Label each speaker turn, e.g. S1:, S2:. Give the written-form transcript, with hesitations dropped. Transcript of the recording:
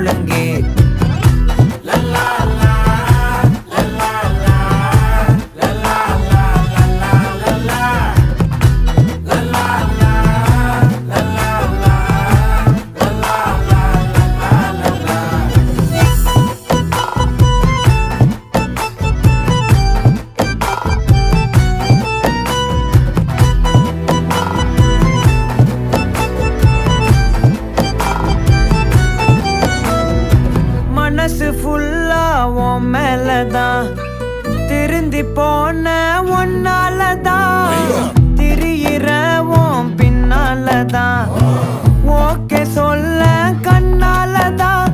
S1: முழங்கே மனசு ஃபுல்லா உன் மேலதான் திருந்தி போன ஒன்னாலதான் திரியிற உன் பின்னாலதான் ஓகே சொல்ல கண்ணாலதான்